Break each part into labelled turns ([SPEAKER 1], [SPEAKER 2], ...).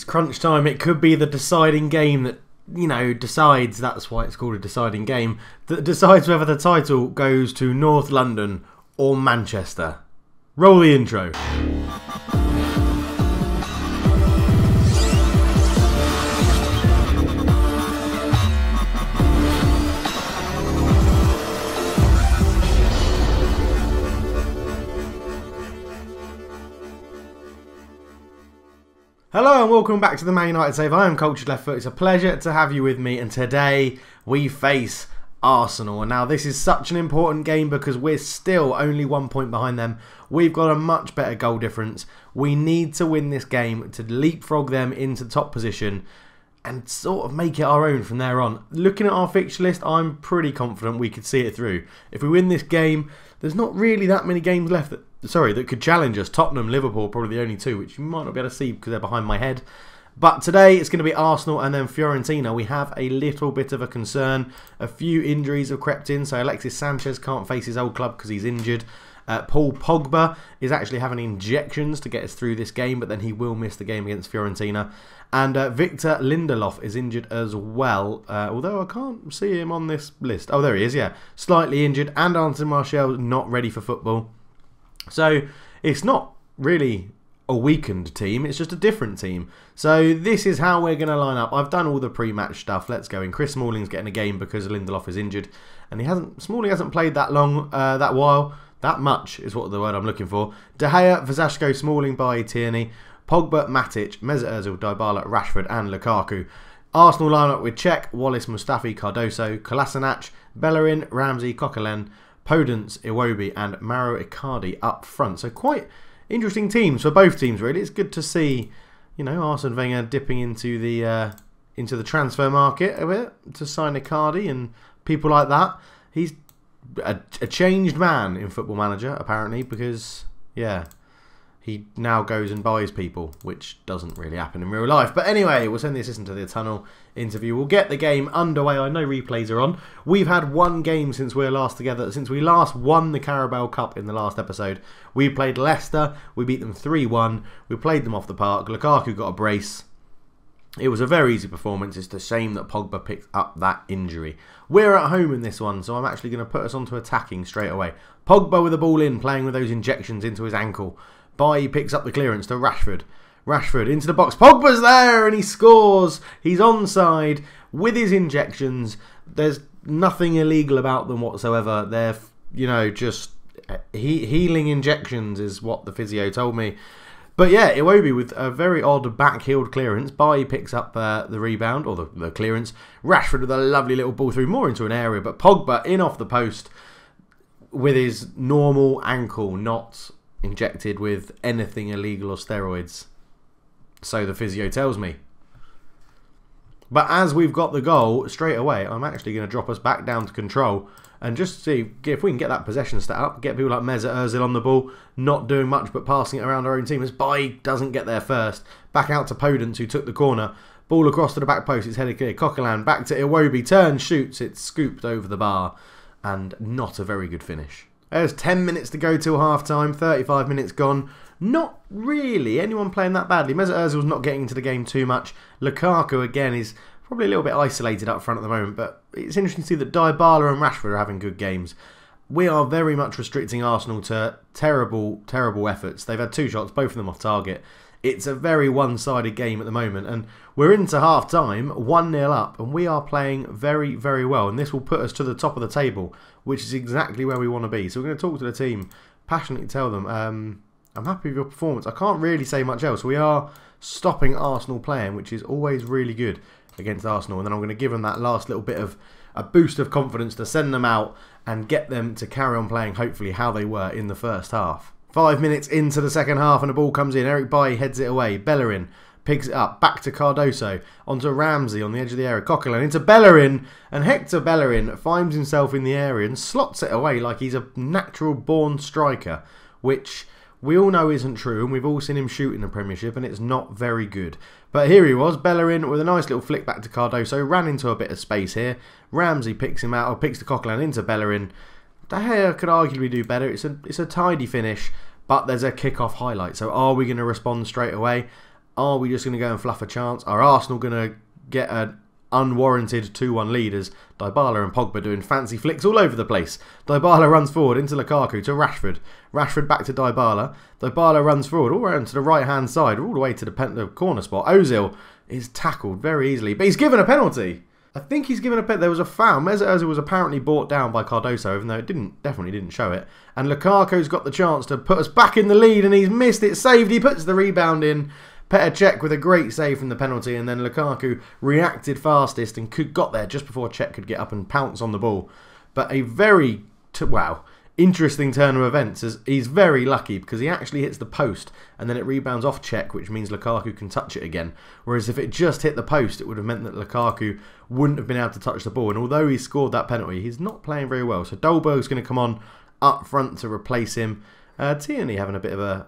[SPEAKER 1] crunch time. It could be the deciding game that, decides, that's why it's called a deciding game, that decides whether the title goes to North London or Manchester. Roll the intro. Hello and welcome back to the Man United Save. I am Cultured Left Foot. It's a pleasure to have you with me, and today we face Arsenal. And now this is such an important game because we're still only 1 point behind them. We've got a much better goal difference. We need to win this game to leapfrog them into top position and sort of make it our own from there on. Looking at our fixture list, I'm pretty confident we could see it through. If we win this game, there's not really that many games left that could challenge us. Tottenham, Liverpool, probably the only two, which you might not be able to see because they're behind my head. But today it's going to be Arsenal and then Fiorentina. We have a little bit of a concern. A few injuries have crept in, so Alexis Sanchez can't face his old club because he's injured. Paul Pogba is actually having injections to get us through this game, but then he will miss the game against Fiorentina. And Victor Lindelof is injured as well, although I can't see him on this list. Oh, there he is, yeah. Slightly injured, and Anthony Martial not ready for football. So it's not really a weakened team, it's just a different team. So this is how we're going to line up. I've done all the pre-match stuff. Let's go in. Chris Smalling's getting a game because Lindelof is injured, and Smalling hasn't played that much is what the word I'm looking for. De Gea, Velasco, Smalling, Bailly, Tierney, Pogba, Matic, Mesut Ozil, Dybala, Rashford and Lukaku. Arsenal lineup with Cech, Wallace, Mustafi, Cardoso, Kolasinac, Bellerin, Ramsey, Coquelin, Podence, Iwobi and Mauro Icardi up front. So quite interesting teams for both teams, really. It's good to see, Arsene Wenger dipping into the transfer market a bit to sign Icardi and people like that. He's a changed man in Football Manager, apparently, because, yeah, he now goes and buys people, which doesn't really happen in real life. But anyway, we'll send the assistant to the tunnel interview. We'll get the game underway. I know replays are on. We've had one game since we were last together, since we last won the Carabao Cup in the last episode. We played Leicester. We beat them 3-1. We played them off the park. Lukaku got a brace. It was a very easy performance. It's a shame that Pogba picked up that injury. We're at home in this one, so I'm actually going to put us onto attacking straight away. Pogba with the ball in, playing with those injections into his ankle. Bailly picks up the clearance to Rashford. Rashford into the box. Pogba's there and he scores. He's onside with his injections. There's nothing illegal about them whatsoever. They're, just healing injections is what the physio told me. But yeah, Iwobi with a very odd back-heeled clearance. Bailly picks up the rebound, or the clearance. Rashford with a lovely little ball through, more into an area. But Pogba in off the post with his normal ankle, not injected with anything illegal or steroids. So the physio tells me. But as we've got the goal, straight away, I'm actually going to drop us back down to control and just see if we can get that possession stat up, get people like Mesut Ozil on the ball, not doing much but passing it around our own team as Bailly doesn't get there first. Back out to Podence, who took the corner. Ball across to the back post, it's headed clear. Coquelin back to Iwobi, turns, shoots, it's scooped over the bar, and not a very good finish. There's 10 minutes to go till half-time, 35 minutes gone. Not really anyone playing that badly. Mesut Ozil's not getting into the game too much. Lukaku, again, is probably a little bit isolated up front at the moment, but it's interesting to see that Dybala and Rashford are having good games. We are very much restricting Arsenal to terrible, terrible efforts. They've had 2 shots, both of them off target. It's a very one-sided game at the moment, and we're into half-time, 1-0 up, and we are playing very, very well, and this will put us to the top of the table, which is exactly where we want to be. So we're going to talk to the team, passionately tell them, I'm happy with your performance. I can't really say much else. We are stopping Arsenal playing, which is always really good against Arsenal, and then I'm going to give them that last little bit of a boost of confidence to send them out and get them to carry on playing, hopefully, how they were in the first half. 5 minutes into the second half and the ball comes in. Eric Bailly heads it away. Bellerin picks it up. Back to Cardoso. Onto Ramsey on the edge of the area. Coquelin into Bellerin. And Hector Bellerin finds himself in the area and slots it away like he's a natural born striker. Which we all know isn't true. And we've all seen him shoot in the Premiership. And it's not very good. But here he was. Bellerin with a nice little flick back to Cardoso. Ran into a bit of space here. Ramsey picks him out. Or picks the Coquelin into Bellerin. De Gea could arguably do better. It's a tidy finish, but there's a kick-off highlight. So are we going to respond straight away? Are we just going to go and fluff a chance? Are Arsenal going to get an unwarranted 2-1 lead as Dybala and Pogba doing fancy flicks all over the place? Dybala runs forward into Lukaku to Rashford. Rashford back to Dybala. Dybala runs forward all around to the right-hand side, all the way to the corner spot. Ozil is tackled very easily, but he's given a penalty. I think he's given a penalty. There was a foul. Mesut Ozil was apparently brought down by Cardoso, even though it definitely didn't show it. And Lukaku's got the chance to put us back in the lead, and he's missed it. Saved. He puts the rebound in. Petr Cech with a great save from the penalty, and then Lukaku reacted fastest and got there just before Cech could get up and pounce on the ball. But a very, interesting turn of events, as he's very lucky because he actually hits the post and then it rebounds off Cech, which means Lukaku can touch it again. Whereas if it just hit the post, it would have meant that Lukaku wouldn't have been able to touch the ball. And although he scored that penalty, he's not playing very well. So Dolberg's going to come on up front to replace him. Tierney having a bit of a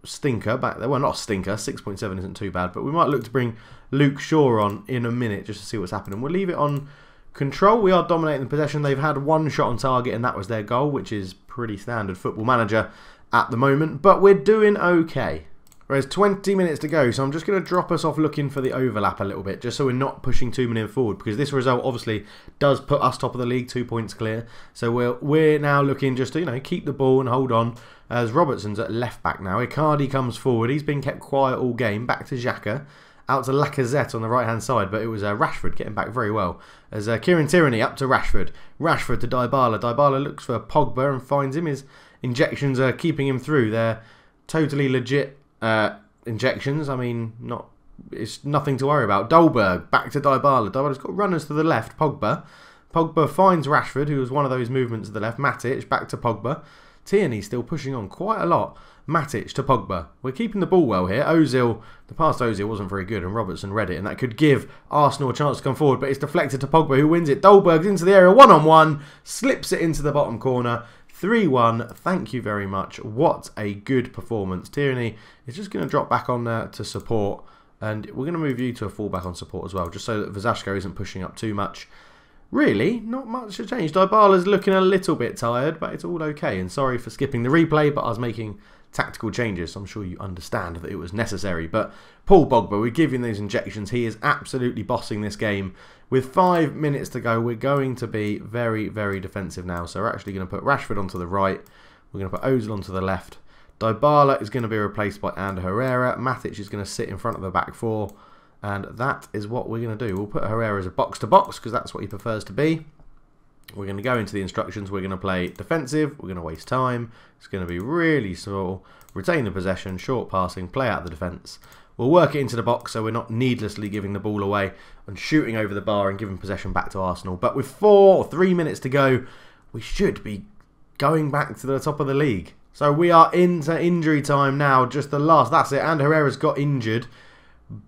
[SPEAKER 1] stinker back there. Well, not a stinker. 6.7 isn't too bad, but we might look to bring Luke Shaw on in a minute just to see what's happening. We'll leave it on control. We are dominating the possession. They've had one shot on target, and that was their goal, which is pretty standard Football Manager at the moment, but we're doing okay. There's 20 minutes to go, so I'm just going to drop us off looking for the overlap a little bit, just so we're not pushing too many forward, because this result obviously does put us top of the league, 2 points clear. So we're now looking just to, keep the ball and hold on, as Robertson's at left back now. Icardi comes forward. He's been kept quiet all game. Back to Xhaka. Out to Lacazette on the right-hand side, but it was Rashford getting back very well. As Kieran Tierney up to Rashford. Rashford to Dybala. Dybala looks for Pogba and finds him. His injections are keeping him through. They're totally legit injections. I mean, it's nothing to worry about. Dolberg back to Dybala. Dybala's got runners to the left. Pogba. Pogba finds Rashford, who was one of those movements to the left. Matic back to Pogba. Tierney still pushing on quite a lot. Matic to Pogba. We're keeping the ball well here. Ozil, the pass to Ozil wasn't very good, and Robertson read it, and that could give Arsenal a chance to come forward, but it's deflected to Pogba, who wins it. Dolberg's into the area, one-on-one, slips it into the bottom corner. 3-1. Thank you very much. What a good performance. Tierney is just going to drop back on there to support, and we're going to move you to a fullback on support as well, just so that Vasashko isn't pushing up too much. Really, not much has changed. Dybala's looking a little bit tired, but it's all okay. And sorry for skipping the replay, but I was making tactical changes. So I'm sure you understand that it was necessary. But Paul Pogba, we give him those injections. He is absolutely bossing this game. With 5 minutes to go, we're going to be very, very defensive now. So we're actually going to put Rashford onto the right. We're going to put Ozil onto the left. Dybala is going to be replaced by Ander Herrera. Matic is going to sit in front of the back four. And that is what we're going to do. We'll put Herrera as a box-to-box because that's what he prefers to be. We're going to go into the instructions. We're going to play defensive. We're going to waste time. It's going to be really small. Retain the possession, short passing, play out the defence. We'll work it into the box so we're not needlessly giving the ball away and shooting over the bar and giving possession back to Arsenal. But with 4 or 3 minutes to go, we should be going back to the top of the league. So we are into injury time now. Just the last. That's it. And Herrera's got injured.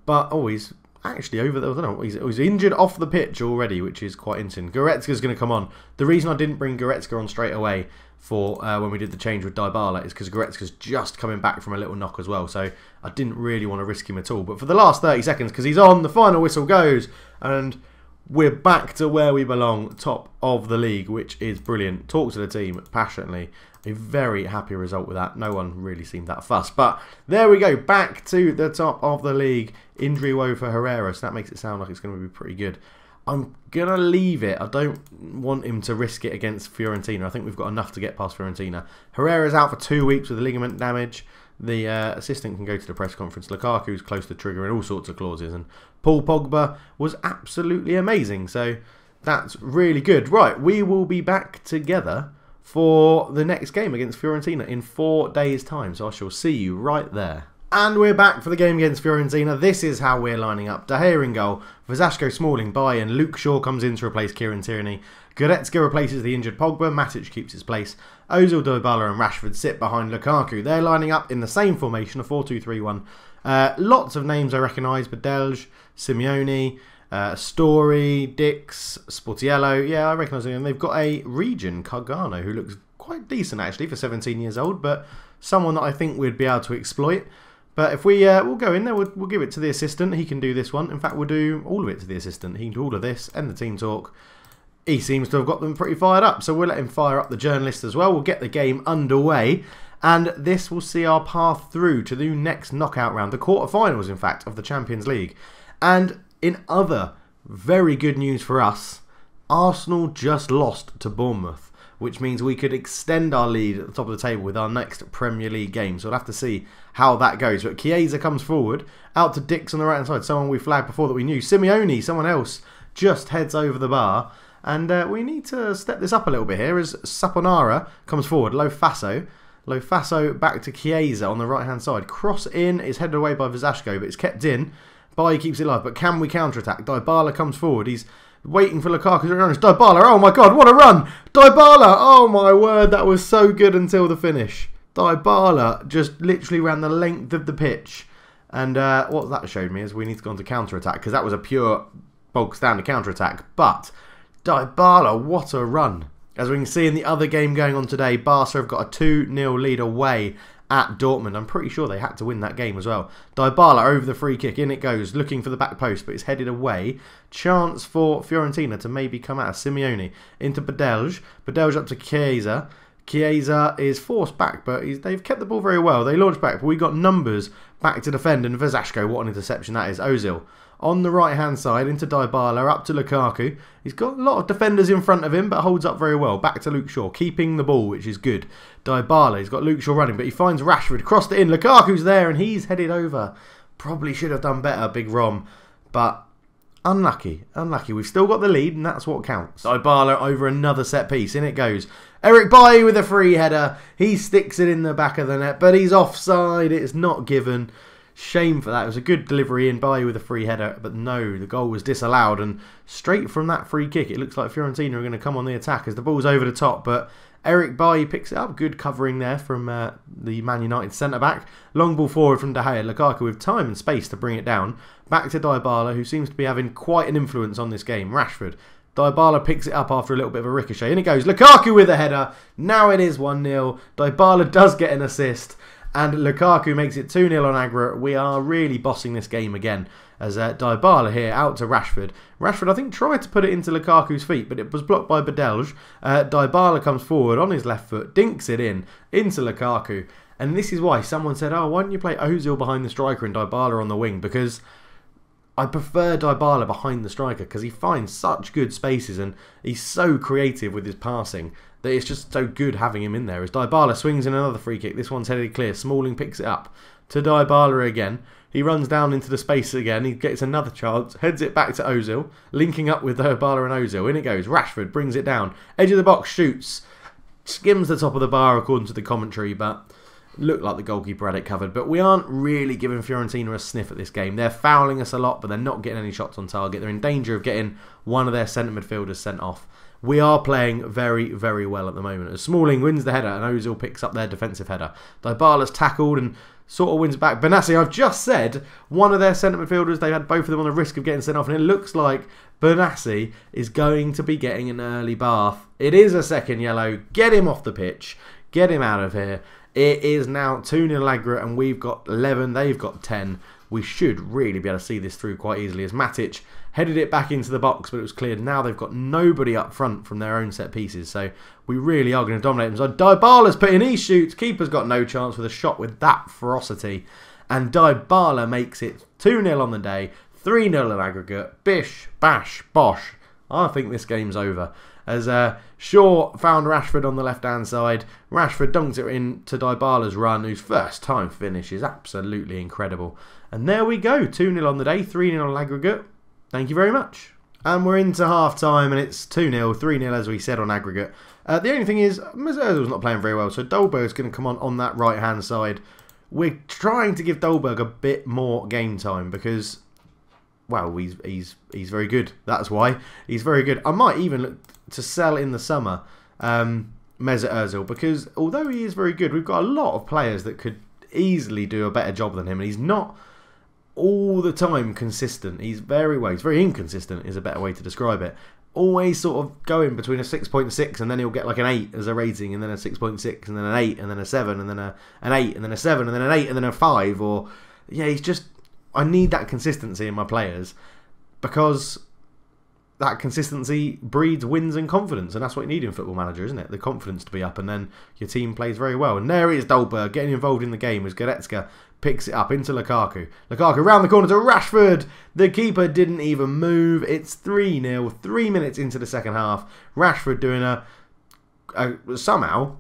[SPEAKER 1] But, he's actually over there. I don't know. He's injured off the pitch already, which is quite interesting. Goretzka's going to come on. The reason I didn't bring Goretzka on straight away for when we did the change with Dybala is because Goretzka's just coming back from a little knock as well. So I didn't really want to risk him at all. But for the last 30 seconds, because he's on, the final whistle goes. And we're back to where we belong, top of the league, which is brilliant. Talk to the team passionately. A very happy result with that. No one really seemed that fussed. But there we go. Back to the top of the league. Injury woe for Herrera. So that makes it sound like it's going to be pretty good. I'm going to leave it. I don't want him to risk it against Fiorentina. I think we've got enough to get past Fiorentina. Herrera's out for 2 weeks with ligament damage. The assistant can go to the press conference. Lukaku's close to triggering all sorts of clauses. And Paul Pogba was absolutely amazing. So that's really good. Right, we will be back together for the next game against Fiorentina in 4 days' time. So I shall see you right there. And we're back for the game against Fiorentina. This is how we're lining up. De Gea in goal. Vasashko, Smalling, and Luke Shaw comes in to replace Kieran Tierney. Goretzka replaces the injured Pogba. Matic keeps his place. Ozil, Dybala and Rashford sit behind Lukaku. They're lining up in the same formation, a 4-2-3-1. Lots of names I recognise. Bedelge, Simeone, Story, Dix, Sportiello. Yeah, I recognise them. They've got a Region, Cargano, who looks quite decent actually for 17 years old, but someone that I think we'd be able to exploit. But if we'll go in there, we'll give it to the assistant. He can do this one. In fact, we'll do all of it to the assistant. He can do all of this and the team talk. He seems to have got them pretty fired up, so we'll let him fire up the journalist as well. We'll get the game underway. And this will see our path through to the next knockout round, the quarterfinals, in fact, of the Champions League. And in other very good news for us, Arsenal just lost to Bournemouth, which means we could extend our lead at the top of the table with our next Premier League game. So we'll have to see how that goes. But Chiesa comes forward, out to Dix on the right-hand side, someone we flagged before that we knew. Simeone, someone else, just heads over the bar. And we need to step this up a little bit here as Saponara comes forward. Lofaso back to Chiesa on the right-hand side. Cross in, is headed away by Vizashko, but it's kept in. Bailly keeps it alive, but can we counter-attack? Dybala comes forward. He's waiting for Lukaku to run. Dybala, oh my god, what a run! Dybala, oh my word, that was so good until the finish. Dybala just literally ran the length of the pitch. And what that showed me is we need to go on to counter-attack, because that was a pure bog-standard counter-attack. But Dybala, what a run. As we can see in the other game going on today, Barca have got a 2-0 lead away at Dortmund. I'm pretty sure they had to win that game as well. Dybala over the free kick. In it goes, looking for the back post, but it's headed away. Chance for Fiorentina to maybe come out of Simeone. Into Badelj. Badelj up to Chiesa. Chiesa is forced back, but they've kept the ball very well. They launch back, but we got numbers back to defend. And Vizashko, what an interception that is. Ozil. On the right-hand side, into Dybala, up to Lukaku. He's got a lot of defenders in front of him, but holds up very well. Back to Luke Shaw, keeping the ball, which is good. Dybala, he's got Luke Shaw running, but he finds Rashford, crossed it in. Lukaku's there, and he's headed over. Probably should have done better, Big Rom. But unlucky, unlucky. We've still got the lead, and that's what counts. Dybala over another set piece. In it goes. Eric Bailly with a free header. He sticks it in the back of the net, but he's offside. It's not given. Shame for that. It was a good delivery in by with a free header, but no, the goal was disallowed. And straight from that free kick, it looks like Fiorentina are going to come on the attack as the ball's over the top. But Eric Bailly picks it up. Good covering there from the Man United centre-back. Long ball forward from De Gea. Lukaku with time and space to bring it down. Back to Dybala, who seems to be having quite an influence on this game. Rashford. Dybala picks it up after a little bit of a ricochet. In it goes. Lukaku with a header. Now it is 1-0. Dybala does get an assist. And Lukaku makes it 2-0 on aggregate. We are really bossing this game again. As Dybala here out to Rashford. Rashford, I think, tried to put it into Lukaku's feet, but it was blocked by Badelj. Dybala comes forward on his left foot, dinks it in, into Lukaku. And this is why someone said, oh, why don't you play Ozil behind the striker and Dybala on the wing? Because I prefer Dybala behind the striker because he finds such good spaces and he's so creative with his passing that it's just so good having him in there. As Dybala swings in another free kick, this one's headed clear. Smalling picks it up to Dybala again. He runs down into the space again. He gets another chance, heads it back to Ozil, linking up with Dybala and Ozil. In it goes. Rashford brings it down. Edge of the box, shoots. Skims the top of the bar according to the commentary, but looked like the goalkeeper had it covered. But we aren't really giving Fiorentina a sniff at this game. They're fouling us a lot, but they're not getting any shots on target. They're in danger of getting one of their centre midfielders sent off. We are playing very, very well at the moment. As Smalling wins the header and Ozil picks up their defensive header. Dybala's tackled and sort of wins back. Benassi, I've just said, one of their centre midfielders, they had both of them on the risk of getting sent off. And it looks like Benassi is going to be getting an early bath. It is a second yellow. Get him off the pitch. Get him out of here. It is now 2-0 aggregate and we've got 11. They've got 10. We should really be able to see this through quite easily as Matic headed it back into the box, but it was cleared. Now they've got nobody up front from their own set pieces, so we really are going to dominate them. So Dybala's put in, he shoots. Keeper's got no chance with a shot with that ferocity. And Dybala makes it 2-0 on the day, 3-0 in aggregate. Bish, bash, bosh. I think this game's over. As Shaw found Rashford on the left-hand side. Rashford dunks it in to Dybala's run, whose first time finish is absolutely incredible. And there we go, 2-0 on the day, 3-0 aggregate. Thank you very much. And we're into half-time, and it's 2-0, 3-0 as we said on aggregate. The only thing is, Mesut Ozil's not playing very well, so Dolberg's going to come on that right-hand side. We're trying to give Dolberg a bit more game time because, well, he's very good. That's why. He's very good. I might even look to sell in the summer Mesut Ozil because although he is very good, we've got a lot of players that could easily do a better job than him, and he's not all the time consistent. He's very inconsistent is a better way to describe it. Always sort of going between a 6.6 and then he'll get like an 8 as a rating, and then a 6.6 and then an 8 and then a 7 and then an 8 and then a 7 and then an 8 and then a 5. Or yeah, he's just, I need that consistency in my players because that consistency breeds wins and confidence, and that's what you need in Football Manager, isn't it? The confidence to be up, and then your team plays very well. And there is Dolberg getting involved in the game as Goretzka picks it up into Lukaku. Lukaku round the corner to Rashford. The keeper didn't even move. It's 3-0, 3 minutes into the second half. Rashford doing somehow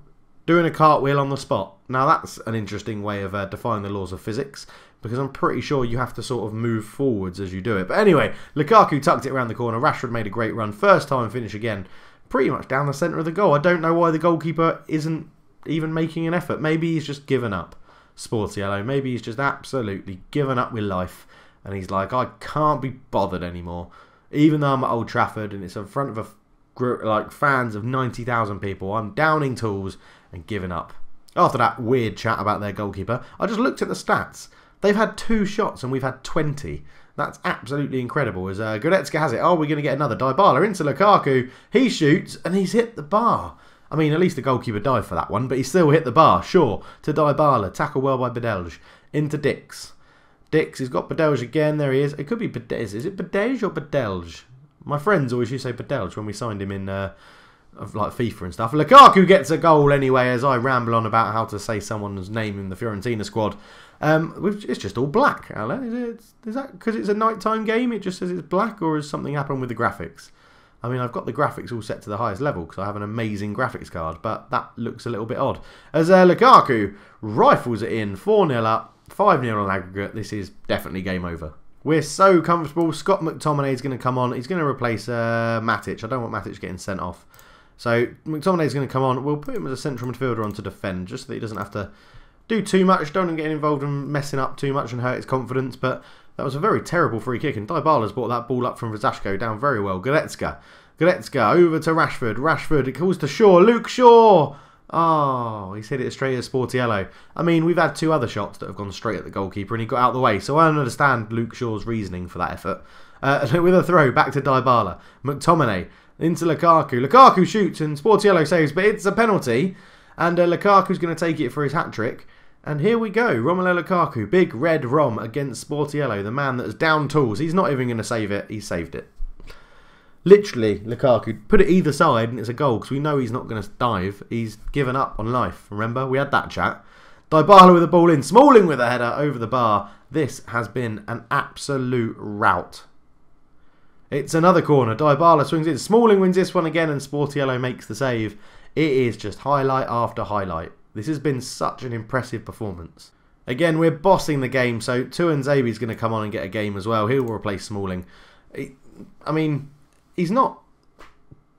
[SPEAKER 1] doing a cartwheel on the spot. Now that's an interesting way of defying the laws of physics, because I'm pretty sure you have to sort of move forwards as you do it. But anyway, Lukaku tucked it around the corner. Rashford made a great run. First time finish again, pretty much down the centre of the goal. I don't know why the goalkeeper isn't even making an effort. Maybe he's just given up, Sportiello. Maybe he's just absolutely given up with life. And he's like, I can't be bothered anymore. Even though I'm at Old Trafford and it's in front of fans of 90,000 people, I'm downing tools and giving up. After that weird chat about their goalkeeper, I just looked at the stats. They've had 2 shots and we've had 20. That's absolutely incredible. As Goretzka has it. Oh, we're going to get another. Dybala into Lukaku. He shoots and he's hit the bar. I mean, at least the goalkeeper dived for that one, but he still hit the bar. Sure. To Dybala. Tackle well by Bedelj. Into Dix. Dix, he's got Bedelj again. There he is. It could be Bedelj. Is it Bedelj or Bedelj? My friends always used to say Bedelj when we signed him in like FIFA and stuff. Lukaku gets a goal anyway, as I ramble on about how to say someone's name in the Fiorentina squad. It's just all black, Alan. Is that because it's a nighttime game? It just says it's black, or has something happened with the graphics? I mean, I've got the graphics all set to the highest level because I have an amazing graphics card, but that looks a little bit odd. As Lukaku rifles it in, 4-0 up, 5-0 on aggregate. This is definitely game over. We're so comfortable. Scott McTominay is going to come on. He's going to replace Matic. I don't want Matic getting sent off. So McTominay is going to come on. We'll put him as a central midfielder on to defend, just so that he doesn't have to do too much. Don't want him getting involved and messing up too much and hurt his confidence. But that was a very terrible free kick, and Dybala's brought that ball up from Verzashko down very well. Goretzka over to Rashford. Rashford, it calls to Shaw. Luke Shaw. Oh, he's hit it straight at Sportiello. I mean, we've had 2 other shots that have gone straight at the goalkeeper and he got out of the way. So I don't understand Luke Shaw's reasoning for that effort. With a throw, back to Dybala. McTominay into Lukaku. Lukaku shoots and Sportiello saves, but it's a penalty. And Lukaku's going to take it for his hat-trick. And here we go. Romelu Lukaku, big red Rom against Sportiello, the man that's down tools. He's not even going to save it. He saved it. Literally, Lukaku put it either side and it's a goal because we know he's not going to dive. He's given up on life. Remember, we had that chat. Dybala with the ball in. Smalling with a header over the bar. This has been an absolute rout. It's another corner. Dybala swings in. Smalling wins this one again and Sportiello makes the save. It is just highlight after highlight. This has been such an impressive performance. Again, we're bossing the game, so Tuanzebe's going to come on and get a game as well. He'll replace Smalling. I mean, he's not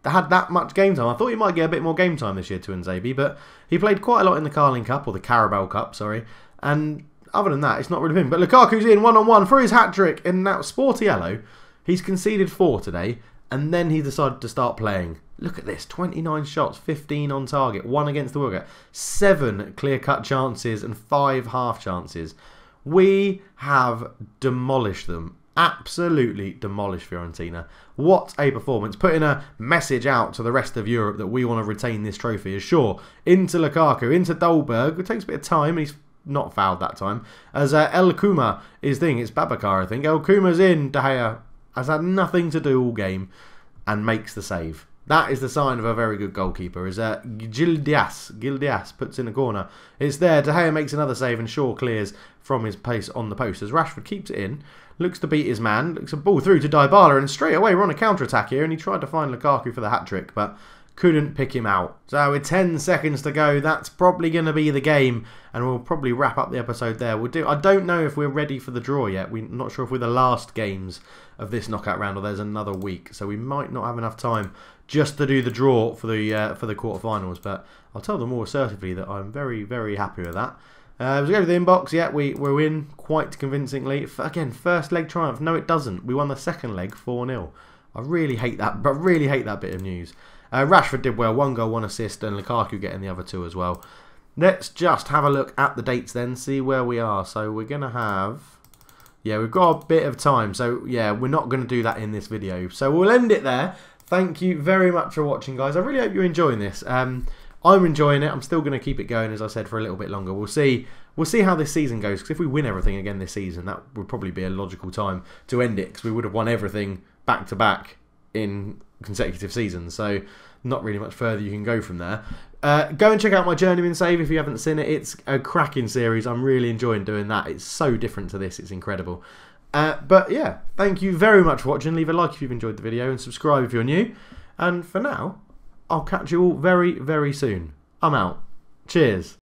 [SPEAKER 1] had that much game time. I thought he might get a bit more game time this year, Tuanzebe, but he played quite a lot in the Carling Cup, or the Carabao Cup, sorry. And other than that, it's not really been. But Lukaku's in one-on-one for his hat-trick. And now Sportiello, he's conceded 4 today, and then he decided to start playing. Look at this, 29 shots, 15 on target, 1 against the Wilga, 7 clear-cut chances and 5 half chances. We have demolished them. Absolutely demolished Fiorentina. What a performance. Putting a message out to the rest of Europe that we want to retain this trophy. As sure, into Lukaku, into Dolberg. It takes a bit of time. He's not fouled that time. As El Kuma is thing. It's Babacar, I think. El Kuma's in. De Gea has had nothing to do all game and makes the save. That is the sign of a very good goalkeeper. Is Gildias puts in a corner. It's there. De Gea makes another save and Shaw clears from his pace on the post. As Rashford keeps it in. Looks to beat his man. Looks a ball through to Dybala. And straight away we're on a counter-attack here. And he tried to find Lukaku for the hat-trick. But couldn't pick him out. So with 10 seconds to go, that's probably going to be the game. And we'll probably wrap up the episode there. I don't know if we're ready for the draw yet. We're not sure if we're the last games of this knockout round or there's another week. So we might not have enough time just to do the draw for the quarterfinals. But I'll tell them more assertively that I'm very, very happy with that. So go to the inbox. Yeah, we're in quite convincingly. Again, first leg triumph. No, it doesn't. We won the second leg 4-0. I really hate that. But really hate that bit of news. Rashford did well. 1 goal, 1 assist, and Lukaku getting the other 2 as well. Let's just have a look at the dates then. See where we are. So we're going to have... Yeah, we've got a bit of time. So yeah, we're not going to do that in this video. So we'll end it there. Thank you very much for watching, guys. I really hope you're enjoying this. I'm enjoying it. I'm still going to keep it going, as I said, for a little bit longer. We'll see how this season goes. Because if we win everything again this season, that would probably be a logical time to end it. Because we would have won everything back to back in consecutive seasons. So not really much further you can go from there. Go and check out my Journeyman save if you haven't seen it. It's a cracking series. I'm really enjoying doing that. It's so different to this. It's incredible. But yeah, thank you very much for watching. Leave a like if you've enjoyed the video and subscribe if you're new. And for now, I'll catch you all very, very soon. I'm out. Cheers.